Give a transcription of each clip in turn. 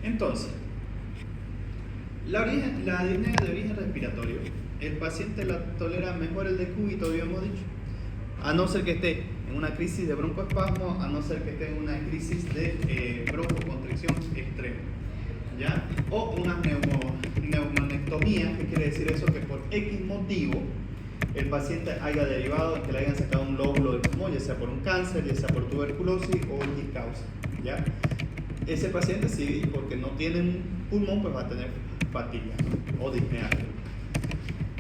Entonces, la disnea de origen respiratorio, el paciente la tolera mejor el decúbito, habíamos dicho, a no ser que esté en una crisis de broncoespasmo, a no ser que esté en una crisis de broncoconstricción extrema, ¿ya? O una neumonectomía, que quiere decir eso, que por X motivo el paciente haya derivado en que le hayan sacado un lóbulo del pulmón, ya sea por un cáncer, ya sea por tuberculosis o X causa, ¿ya? Ese paciente, sí, porque no tiene un pulmón, pues va a tener fatiga, ¿no? O disnea.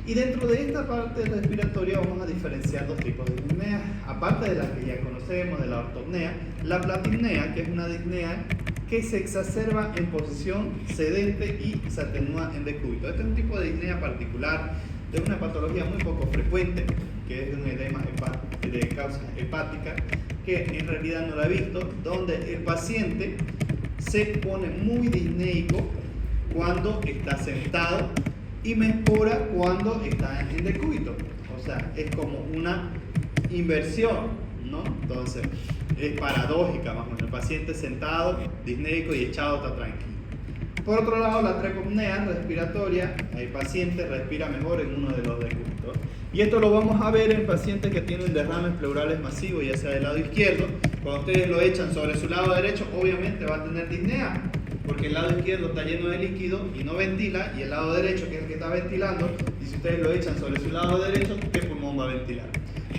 Y dentro de esta parte respiratoria vamos a diferenciar dos tipos de disnea, aparte de las que ya conocemos, de la ortopnea, la platipnea, que es una disnea que se exacerba en posición sedente y se atenúa en decúbito. Este es un tipo de disnea particular, de una patología muy poco frecuente, que es de un edema de causa hepática, que en realidad no la he visto, donde el paciente se pone muy disneico cuando está sentado y mejora cuando está en decúbito. O sea, es como una inversión, ¿no? Entonces, es paradójica más o menos. El paciente sentado, disneico y echado está tranquilo. Por otro lado, la trepopnea respiratoria, el paciente respira mejor en uno de los decúbitos. Y esto lo vamos a ver en pacientes que tienen derrames pleurales masivos, ya sea del lado izquierdo. Cuando ustedes lo echan sobre su lado derecho, obviamente va a tener disnea, porque el lado izquierdo está lleno de líquido y no ventila, y el lado derecho, que es el que está ventilando, y si ustedes lo echan sobre su lado derecho, ¿qué pulmón va a ventilar?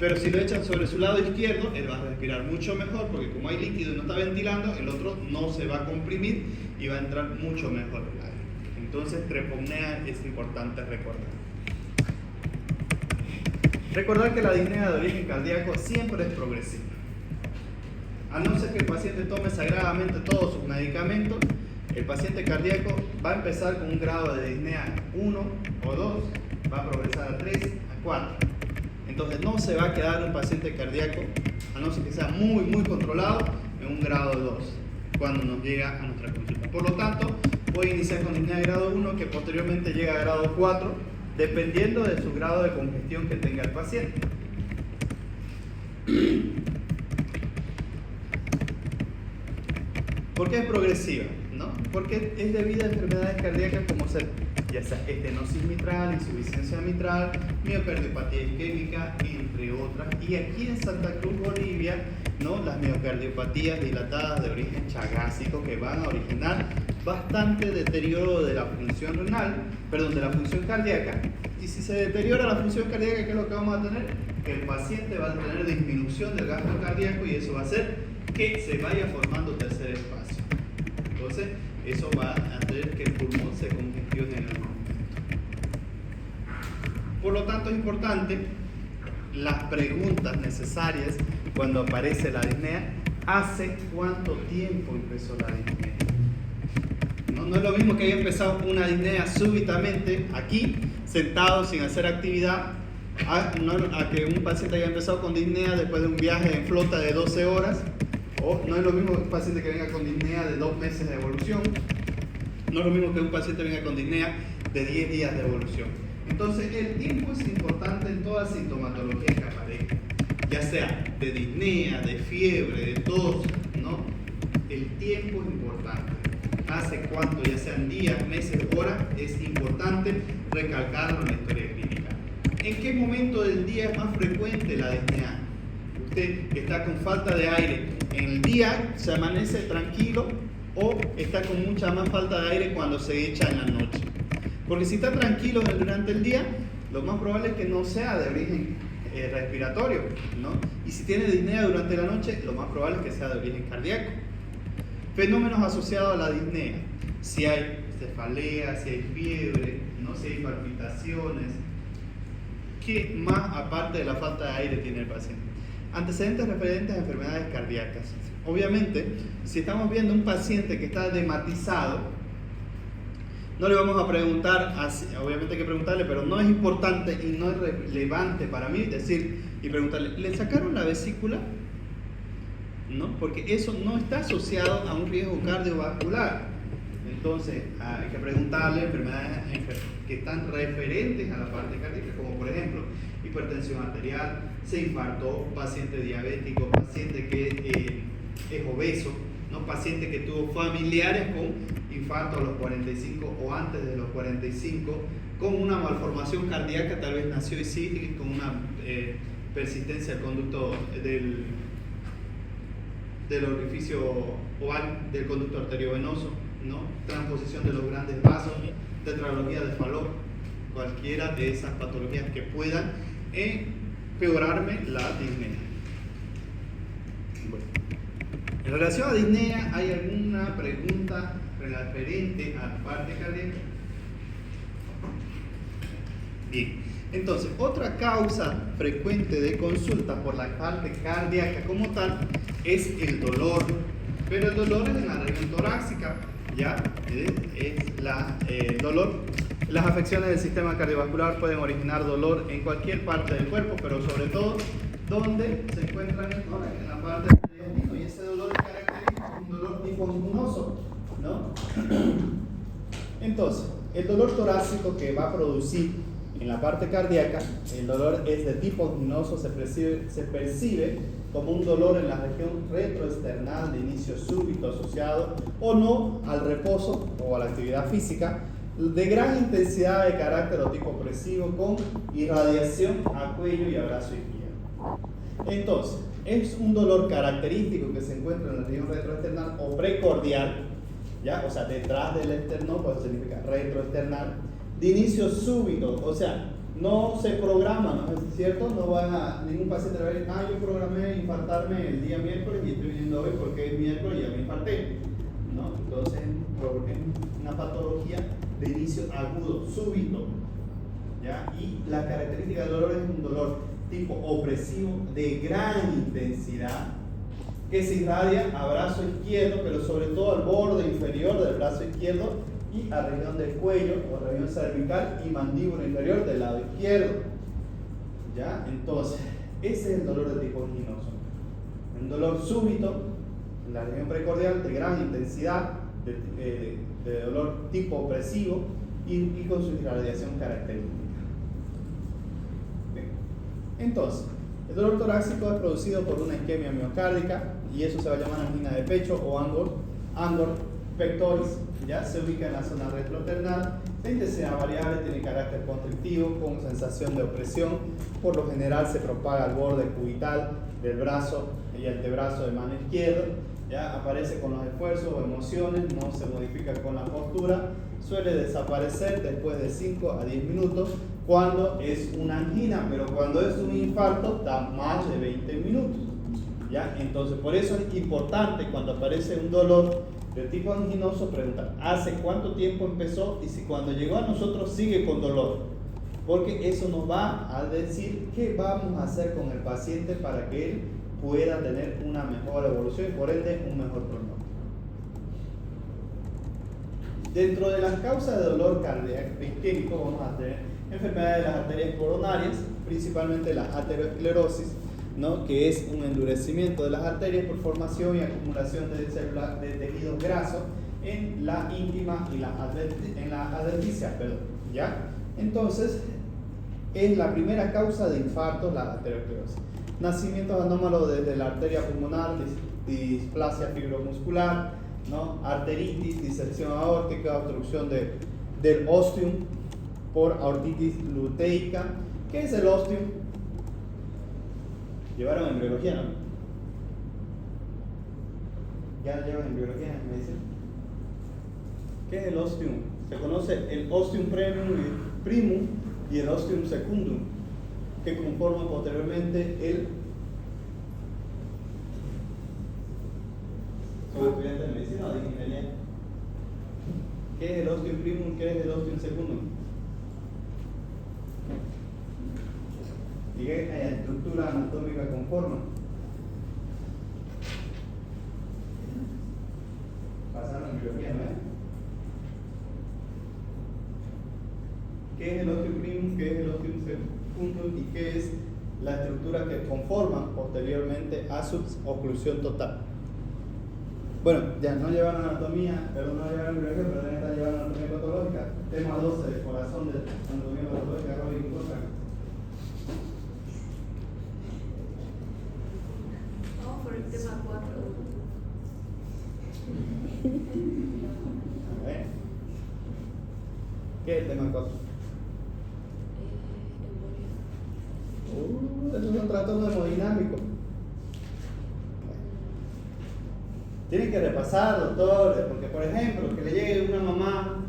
Pero si lo echan sobre su lado izquierdo, él va a respirar mucho mejor, porque como hay líquido y no está ventilando, el otro no se va a comprimir y va a entrar mucho mejor el aire. Entonces, trepopnea es importante recordar. Recordar que la disnea de origen cardíaco siempre es progresiva. A no ser que el paciente tome sagradamente todos sus medicamentos, el paciente cardíaco va a empezar con un grado de disnea 1 o 2, va a progresar a 3, a 4. Entonces no se va a quedar un paciente cardíaco, a no ser que sea muy controlado, en un grado 2 cuando nos llega a nuestra consulta. Por lo tanto, voy a iniciar con disnea de grado 1, que posteriormente llega a grado 4, dependiendo de su grado de congestión que tenga el paciente. ¿Por qué es progresiva? ¿No? Porque es debido a enfermedades cardíacas como ser, ya sea estenosis mitral, insuficiencia mitral, miocardiopatía isquémica, entre otras. Y aquí en Santa Cruz, Bolivia, ¿no? Las miocardiopatías dilatadas de origen chagásico, que van a originar bastante deterioro de la función renal, perdón, de la función cardíaca. Y si se deteriora la función cardíaca, ¿qué es lo que vamos a tener? Que el paciente va a tener disminución del gasto cardíaco, y eso va a hacer que se vaya formando tercer espacio. Entonces, eso va a hacer que el pulmón se congestione en el momento. Por lo tanto, es importante las preguntas necesarias cuando aparece la disnea. ¿Hace cuánto tiempo empezó la disnea? No es lo mismo que haya empezado una disnea súbitamente aquí, sentado sin hacer actividad, a que un paciente haya empezado con disnea después de un viaje en flota de 12 horas. O no es lo mismo que un paciente que venga con disnea de 2 meses de evolución. No es lo mismo que un paciente venga con disnea de 10 días de evolución. Entonces, el tiempo es importante en toda sintomatología que aparezca, ya sea de disnea, de fiebre, de tos, ¿no? El tiempo es importante. Hace cuánto, ya sean días, meses, horas, es importante recalcarlo en la historia clínica. ¿En qué momento del día es más frecuente la disnea? Usted está con falta de aire en el día, se amanece tranquilo, o está con mucha más falta de aire cuando se echa en la noche. Porque si está tranquilo durante el día, lo más probable es que no sea de origen respiratorio, ¿no? Y si tiene disnea durante la noche, lo más probable es que sea de origen cardíaco. Fenómenos asociados a la disnea: si hay cefalea, si hay fiebre, ¿no? Si hay palpitaciones. ¿Qué más aparte de la falta de aire tiene el paciente? Antecedentes referentes a enfermedades cardíacas. Obviamente, si estamos viendo un paciente que está edematizado, no le vamos a preguntar así, obviamente hay que preguntarle, pero no es importante y no es relevante para mí decir y preguntarle, ¿le sacaron la vesícula? ¿No? Porque eso no está asociado a un riesgo cardiovascular. Entonces, hay que preguntarle enfermedades que están referentes a la parte cardíaca, como por ejemplo, hipertensión arterial, se infartó, paciente diabético, paciente que es obeso, ¿no? Paciente que tuvo familiares con infarto a los 45 o antes de los 45, con una malformación cardíaca, tal vez nació y sigue con una persistencia del conducto del orificio oval, del conducto arteriovenoso, ¿no? Transposición de los grandes vasos, tetralogía de Fallot, cualquiera de esas patologías que puedan empeorarme la disnea. Bueno. En relación a disnea, ¿hay alguna pregunta referente a la parte cardíaca? Bien, entonces, otra causa frecuente de consulta por la parte cardíaca como tal es el dolor, pero el dolor es en la región torácica, ¿ya? El dolor. Las afecciones del sistema cardiovascular pueden originar dolor en cualquier parte del cuerpo, pero sobre todo donde se encuentra en el tórax, en la parte del intestino, y ese dolor es característico, un dolor tipo anginoso, ¿no? Entonces, el dolor torácico que va a producir en la parte cardíaca, el dolor es de tipo anginoso, se percibe como un dolor en la región retroesternal de inicio súbito asociado o no al reposo o a la actividad física, de gran intensidad de carácter o tipo opresivo con irradiación a cuello y a brazo izquierdo. Entonces, es un dolor característico que se encuentra en la región retroesternal o precordial, ¿ya? O sea, detrás del esternón, pues significa retroesternal, de inicio súbito, o sea, no se programa, ¿no es cierto? No van a ningún paciente a ver, yo programé infartarme el día miércoles y estoy viniendo hoy porque es miércoles y ya me infarté, ¿no? Entonces, es una patología de inicio agudo, súbito, ¿ya? Y la característica del dolor es un dolor tipo opresivo de gran intensidad que se irradia a brazo izquierdo, pero sobre todo al borde inferior del brazo izquierdo y a región del cuello o región cervical y mandíbula inferior del lado izquierdo, ¿ya? Entonces, ese es el dolor de tipo anginoso, un dolor súbito en la región precordial de gran intensidad, de dolor tipo opresivo y con su irradiación característica. Bien. Entonces, el dolor torácico es producido por una isquemia miocárdica y eso se va a llamar angina de pecho o angor pectoris, ya se ubica en la zona retroesternal, de intensidad variable, tiene carácter constrictivo con sensación de opresión, por lo general se propaga al borde cubital del brazo y antebrazo de mano izquierda, ya aparece con los esfuerzos o emociones, no se modifica con la postura, suele desaparecer después de 5 a 10 minutos cuando es una angina, pero cuando es un infarto da más de 20 minutos, ¿ya? Entonces, por eso es importante cuando aparece un dolor de tipo anginoso preguntar ¿hace cuánto tiempo empezó? Y si cuando llegó a nosotros sigue con dolor, porque eso nos va a decir qué vamos a hacer con el paciente para que él pueda tener una mejor evolución y por ende un mejor pronóstico. Dentro de las causas de dolor cardíaco isquémico vamos a tener enfermedades de las arterias coronarias, principalmente la aterosclerosis, ¿no? Que es un endurecimiento de las arterias por formación y acumulación de células de tejidos grasos en la íntima y en la adventicia, ¿ya? Entonces, es la primera causa de infarto la aterosclerosis. Nacimientos anómalos desde la arteria pulmonar, displasia fibromuscular, ¿no? Arteritis, disección aórtica, obstrucción del ostium por aortitis luteica. ¿Qué es el ostium? Llevaron en biología, ¿no? Ya llevan en biología, me dicen. ¿Qué es el ostium? Se conoce el ostium primum y el ostium secundum, que conforman posteriormente el... ¿Soy estudiante de medicina o de ingeniería? ¿Qué es el ostium primum? ¿Qué es el ostium secundum? ¿Y qué estructura anatómica conforman? Pasaron en biología, ¿no? ¿Qué es el ostium primum? ¿Qué es el ostium secundum? ¿Y qué es la estructura que conforman posteriormente a su oclusión total? Bueno, ya no llevaron anatomía, pero no llevaron biología, pero también están llevando anatomía patológica. Tema 12, el corazón de anatomía patológica, Robin Costa. Vamos por el tema 4. A ver. ¿Qué es el tema 4? Eso es un trastorno hemodinámico. Tienen que repasar, doctores, porque por ejemplo, que le llegue una mamá,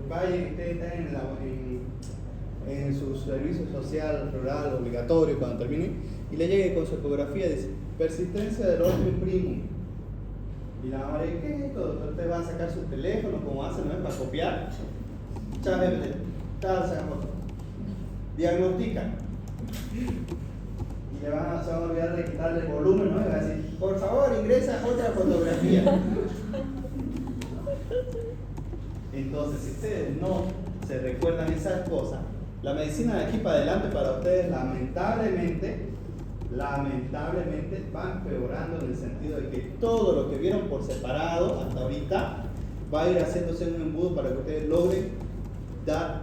vaya y esté en su servicio social rural obligatorio cuando termine, y le llegue con su ecografía, dice, persistencia del orbium primum. Y la mamá le dice, ¿qué es esto, doctor? Usted va a sacar su teléfono, como hacen, ¿no? Para copiar. Diagnostican. Y se van a olvidar de quitarle el volumen, ¿no? Y va a decir, por favor, ingresa otra fotografía. Entonces, si ustedes no se recuerdan esas cosas, la medicina de aquí para adelante para ustedes lamentablemente va empeorando en el sentido de que todo lo que vieron por separado hasta ahorita va a ir haciéndose un embudo para que ustedes logren dar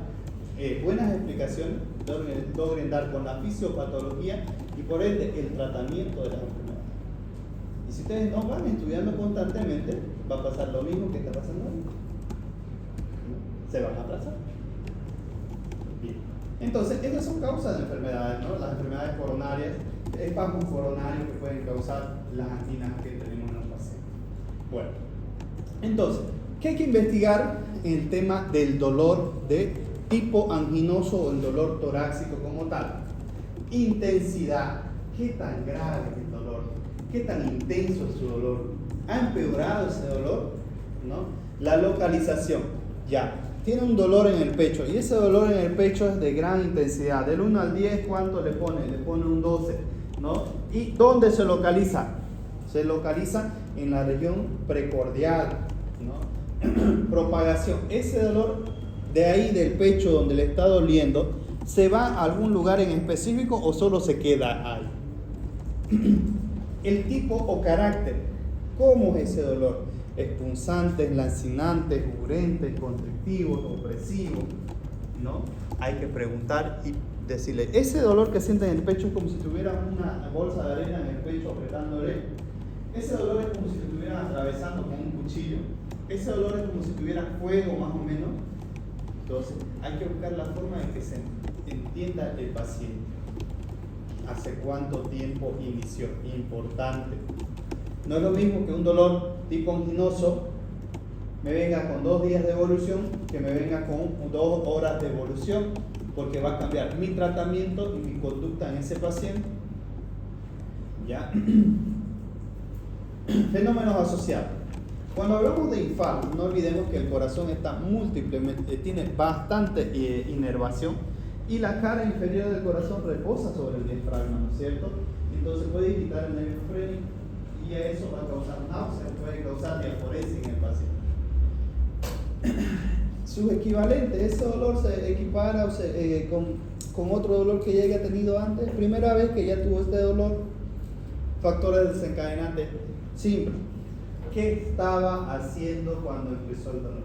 buenas explicaciones, logren dar con la fisiopatología y por ende el tratamiento de las enfermedades. Y si ustedes no van estudiando constantemente, va a pasar lo mismo que está pasando ahorita. Se van a aplazar. Bien. Entonces, estas son causas de enfermedades, ¿no? Las enfermedades coronarias, espasmos coronarios que pueden causar las anginas que tenemos en los pacientes. Bueno, entonces, ¿qué hay que investigar en el tema del dolor de tipo anginoso o el dolor torácico como tal? Intensidad. ¿Qué tan grave es el dolor? ¿Qué tan intenso es su dolor? ¿Ha empeorado ese dolor? ¿No? La localización. Ya. Tiene un dolor en el pecho y ese dolor en el pecho es de gran intensidad. Del 1 al 10, ¿cuánto le pone? Le pone un 12, ¿no? ¿Y dónde se localiza? Se localiza en la región precordial, ¿no? Propagación. Ese dolor de ahí del pecho donde le está doliendo, ¿se va a algún lugar en específico o solo se queda ahí? El tipo o carácter. ¿Cómo es ese dolor? Punzantes, lancinantes, urentes, constrictivos, opresivos, ¿no? Hay que preguntar y decirle, ese dolor que sienten en el pecho es como si tuvieran una bolsa de arena en el pecho apretándole. Ese dolor es como si te estuvieran atravesando con un cuchillo. Ese dolor es como si tuviera fuego más o menos. Entonces, hay que buscar la forma en que se entienda el paciente. ¿Hace cuánto tiempo inició? Importante. No es lo mismo que un dolor tipo anginoso me venga con 2 días de evolución que me venga con 2 horas de evolución, porque va a cambiar mi tratamiento y mi conducta en ese paciente. ¿Ya? Fenómenos asociados. Cuando hablamos de infarto, no olvidemos que el corazón está múltiplemente, tiene bastante inervación y la cara inferior del corazón reposa sobre el diafragma, ¿no es cierto? Entonces puede irritar el nervio frénico y eso va a causar náuseas, puede causar diaforesis en el paciente. Sus equivalentes, ese dolor se equipara con otro dolor que ya haya tenido antes. Primera vez que ya tuvo este dolor, factores desencadenantes simples. ¿Qué estaba haciendo cuando empezó el dolor?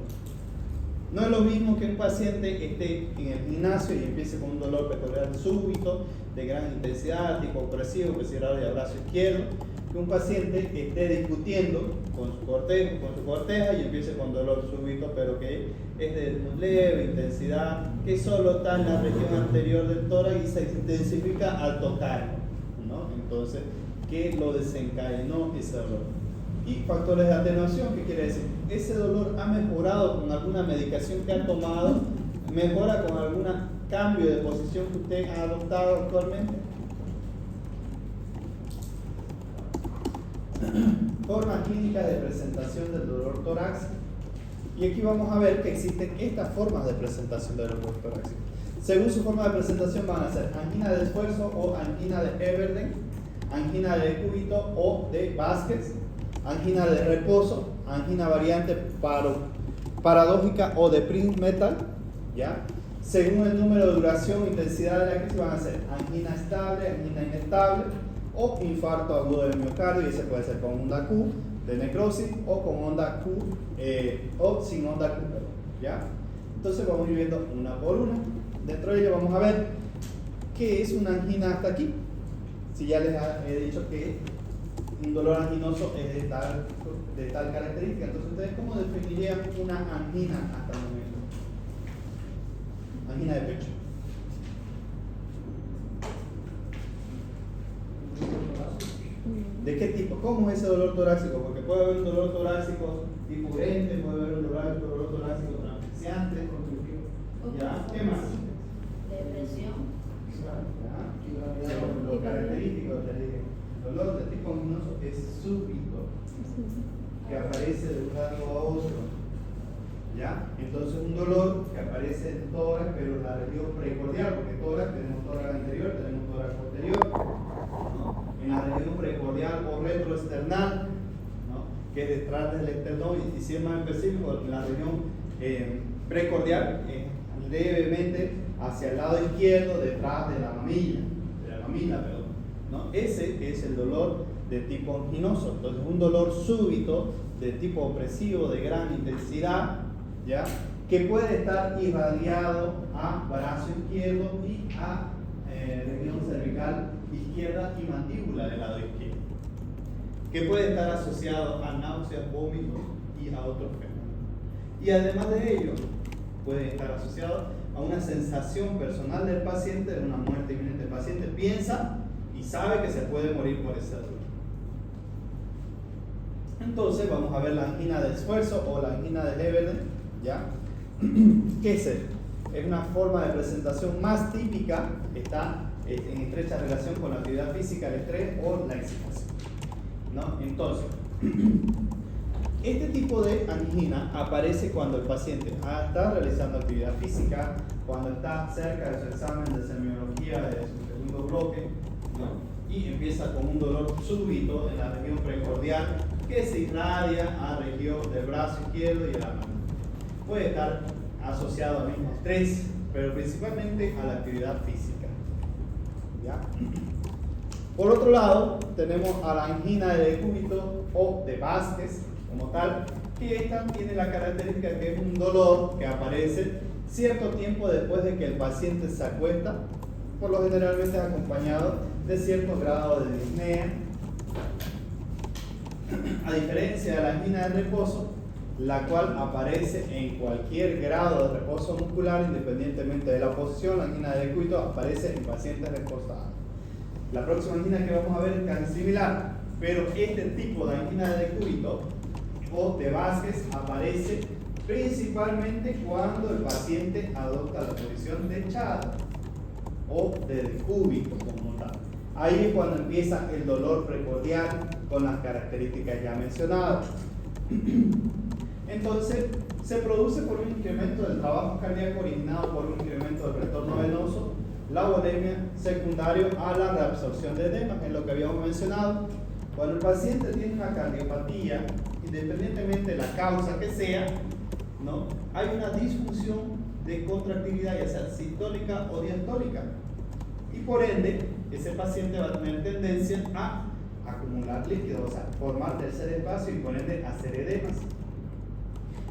No es lo mismo que un paciente esté en el gimnasio y empiece con un dolor pectoral súbito, de gran intensidad, tipo opresivo, que se de brazo izquierdo, que un paciente que esté discutiendo con su corteja y empiece con dolor súbito, pero que es de leve intensidad, que solo está en la región anterior del tórax y se intensifica al tocar, ¿no? Entonces, ¿qué lo desencadenó ese dolor? Y factores de atenuación, ¿qué quiere decir? Ese dolor ha mejorado con alguna medicación que ha tomado, mejora con algún cambio de posición que usted ha adoptado actualmente. Forma clínica de presentación del dolor torácico. Y aquí vamos a ver que existen estas formas de presentación del dolor torácico. Según su forma de presentación van a ser angina de esfuerzo o angina de Everden, angina de decúbito o de Vázquez, angina de reposo, angina variante paradójica o de Prince-Metal, ¿ya? Según el número de duración e intensidad de la crisis van a ser angina estable, angina inestable o infarto agudo del miocardio, y ese puede ser con onda Q de necrosis o con onda Q o sin onda Q, ¿ya? Entonces vamos a ir viendo una por una. Dentro de ello vamos a ver qué es una angina hasta aquí. Si ya les he dicho que un dolor anginoso es de tal característica. Entonces, ¿ustedes cómo definirían una angina hasta el momento? Angina de pecho. ¿De qué tipo? ¿Cómo es ese dolor torácico? Porque puede haber un dolor torácico tipo urente, puede haber un dolor torácico transfixiante. ¿Ya? ¿Qué más? Depresión. Lo característico, les dije, el dolor de tipo anginoso es súbito, que aparece de un lado a otro. ¿Ya? Entonces un dolor que aparece en tórax, pero en la región precordial, porque tórax tenemos tórax anterior, tenemos tórax posterior, ¿no? En la región precordial o retroesternal, ¿no? Que es detrás del esternón, y si es más específico, en la región precordial, levemente hacia el lado izquierdo, detrás de la mamila, perdón, ¿no? Ese es el dolor de tipo anginoso. Entonces, un dolor súbito de tipo opresivo, de gran intensidad, ¿ya? Que puede estar irradiado a brazo izquierdo y a región cervical izquierda y mandíbula del lado izquierdo, que puede estar asociado a náuseas, vómitos y a otros fenómenos. Y además de ello, puede estar asociado a una sensación personal del paciente de una muerte inminente. El paciente piensa y sabe que se puede morir por ese dolor. Entonces vamos a ver la angina de esfuerzo o la angina de Heberden, ¿ya? ¿Qué es esto? Es una forma de presentación más típica, está en estrecha relación con la actividad física, el estrés o la excitación, ¿no? Entonces, este tipo de angina aparece cuando el paciente está realizando actividad física, cuando está cerca de su examen de semiología de su segundo bloque, ¿no? Y empieza con un dolor súbito en la región precordial que se irradia a región del brazo izquierdo y a la mano. Puede estar asociado al mismo estrés, pero principalmente a la actividad física, ¿ya? Por otro lado, tenemos a la angina de decúbito o de Vázquez, como tal, que esta tiene la característica que es un dolor que aparece cierto tiempo después de que el paciente se acuesta, por lo generalmente es acompañado de cierto grado de disnea. A diferencia de la angina de reposo, la cual aparece en cualquier grado de reposo muscular, independientemente de la posición, la angina de decúbito aparece en pacientes reposados. La próxima angina que vamos a ver es casi similar, pero este tipo de angina de decúbito o de Vázquez aparece principalmente cuando el paciente adopta la posición de echado o de decúbito como tal. Ahí es cuando empieza el dolor precordial con las características ya mencionadas. Entonces, se produce por un incremento del trabajo cardíaco originado por un incremento del retorno venoso, la volemia secundario a la reabsorción de edema, es lo que habíamos mencionado. Cuando el paciente tiene una cardiopatía, independientemente de la causa que sea, ¿no? Hay una disfunción de contractilidad, ya sea sistólica o diastólica, y por ende ese paciente va a tener tendencia a acumular líquido, o sea, formar tercer espacio y por ende hacer edemas.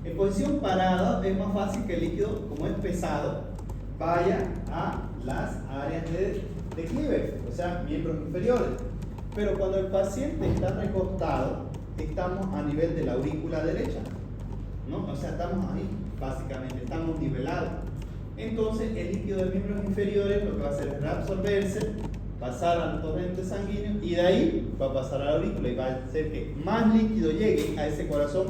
En posición parada es más fácil que el líquido, como es pesado, vaya a las áreas de declive, o sea, miembros inferiores. Pero cuando el paciente está recostado, estamos a nivel de la aurícula derecha, ¿no? O sea, estamos ahí, básicamente, estamos nivelados. Entonces, el líquido de miembros inferiores lo que va a hacer es reabsorberse, pasar al torrente sanguíneo y de ahí va a pasar a la aurícula y va a hacer que más líquido llegue a ese corazón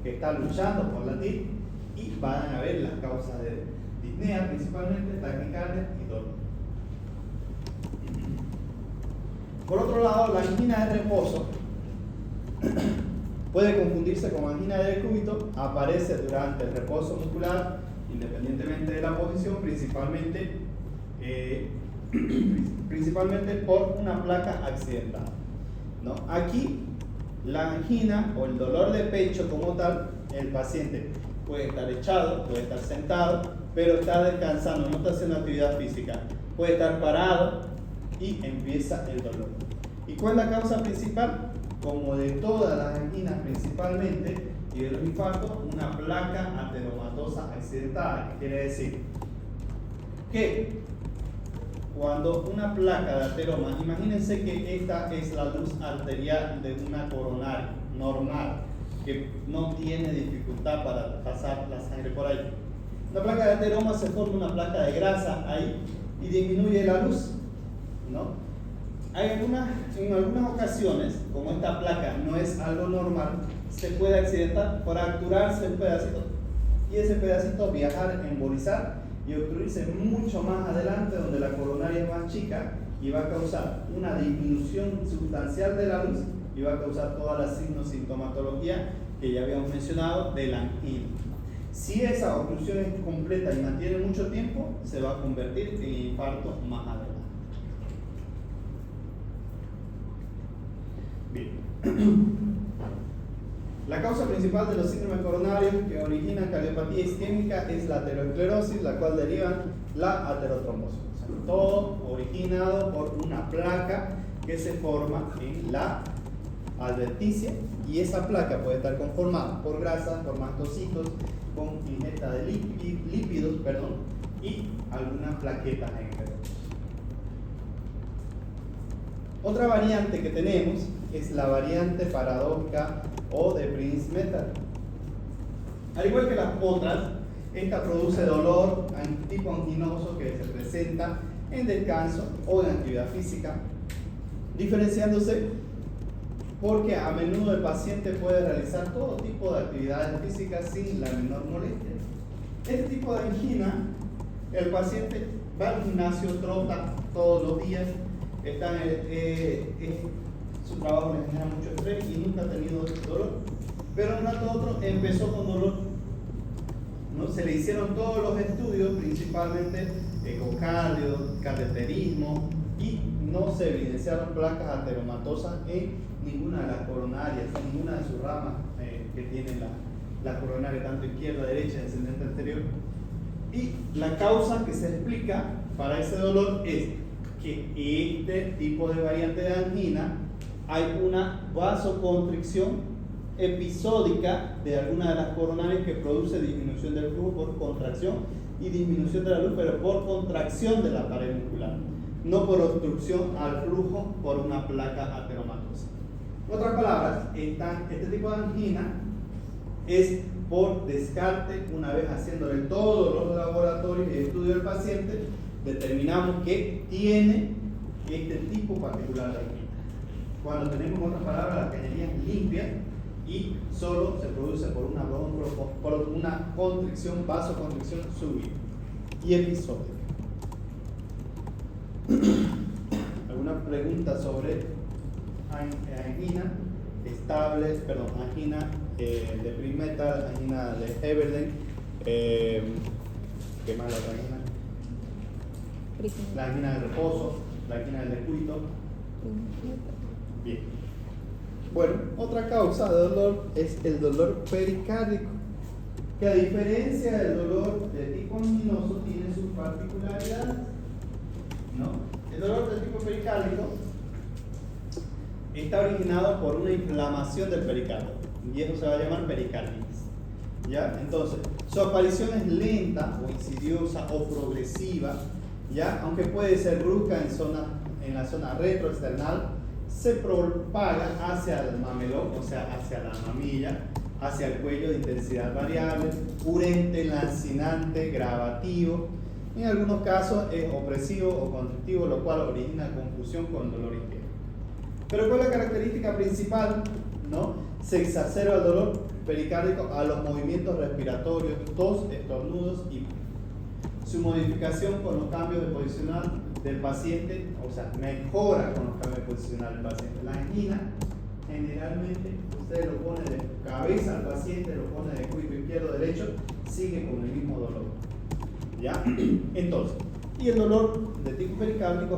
que está luchando por latir y van a ver las causas de disnea, principalmente taquicardia y dolor. Por otro lado, la angina de reposo puede confundirse con angina de decúbito, aparece durante el reposo muscular, independientemente de la posición, principalmente por una placa accidental, ¿no? Aquí, la angina o el dolor de pecho como tal, el paciente puede estar echado, puede estar sentado, pero está descansando, no está haciendo actividad física, puede estar parado y empieza el dolor. ¿Y cuál es la causa principal? Como de todas las anginas principalmente y de los infartos, una placa ateromatosa accidentada, que quiere decir que cuando una placa de ateroma, imagínense que esta es la luz arterial de una coronaria normal, que no tiene dificultad para pasar la sangre por ahí. La placa de ateroma se forma una placa de grasa ahí y disminuye la luz, ¿no? En algunas ocasiones, como esta placa no es algo normal, se puede accidentar, fracturarse un pedacito y ese pedacito viajar, embolizar y obstruirse mucho más adelante donde la coronaria es más chica y va a causar una disminución sustancial de la luz y va a causar toda la sintomatología que ya habíamos mencionado de la angina. Si esa obstrucción es completa y mantiene mucho tiempo, se va a convertir en infarto más adelante. Bien. La causa principal de los síndromes coronarios que originan cardiopatía isquémica es la aterosclerosis, la cual deriva la aterotrombosis. O sea, todo originado por una placa que se forma en la adventicia, y esa placa puede estar conformada por grasa, por mastocitos, con ingesta de lípidos, y algunas plaquetas en el cerebro. Otra variante que tenemos es la variante paradójica o de Prince-Metal. Al igual que las otras, esta produce dolor tipo anginoso que se presenta en descanso o en actividad física, diferenciándose porque a menudo el paciente puede realizar todo tipo de actividades físicas sin la menor molestia. Este tipo de angina, el paciente va al gimnasio, trota todos los días, su trabajo le genera mucho estrés y nunca ha tenido dolor, pero un rato otro empezó con dolor, ¿no? Se le hicieron todos los estudios, principalmente ecocardio, cateterismo, y no se evidenciaron placas ateromatosas en ninguna de las coronarias, en ninguna de sus ramas que tiene la coronaria, tanto izquierda, derecha, descendente anterior. Y la causa que se explica para ese dolor es que este tipo de variante de angina hay una vasoconstricción episódica de alguna de las coronarias que produce disminución del flujo por contracción y disminución de la luz, pero por contracción de la pared muscular, no por obstrucción al flujo por una placa ateromatosa. En otras palabras, este tipo de angina es por descarte. Una vez haciéndole todos los laboratorios y estudios del paciente, determinamos que tiene este tipo particular de angina. Cuando tenemos, en otras palabras, las cañerías limpias y solo se produce por una constricción, vasoconstricción súbita y episódica. ¿Alguna pregunta sobre angina estable, angina de Prince-Metal, angina de Heberden? ¿Qué más la otra angina? La angina de reposo, la angina del decúbito. Bien. Bueno, otra causa de dolor es el dolor pericárdico, que a diferencia del dolor de tipo anginoso tiene sus particularidades, ¿no? El dolor de tipo pericárdico está originado por una inflamación del pericardio y eso se va a llamar pericarditis, ¿ya? Entonces, su aparición es lenta o insidiosa o progresiva, ¿ya? Aunque puede ser brusca en la zona retroesternal, se propaga hacia el mamelón, o sea, hacia la mamilla, hacia el cuello de intensidad variable, urente, lancinante, gravativo. En algunos casos es opresivo o constrictivo, lo cual origina confusión con dolor izquierdo. Pero ¿cuál es la característica principal? ¿No? Se exacerba el dolor pericárdico a los movimientos respiratorios, tos, estornudos y su modificación con los cambios de posicional del paciente, o sea, mejora con los cambios de posicional del paciente. La angina, generalmente, usted lo pone de cabeza al paciente, lo pone de cúbito izquierdo, derecho, sigue con el mismo dolor, ¿ya? Entonces, y el dolor de tipo pericárdico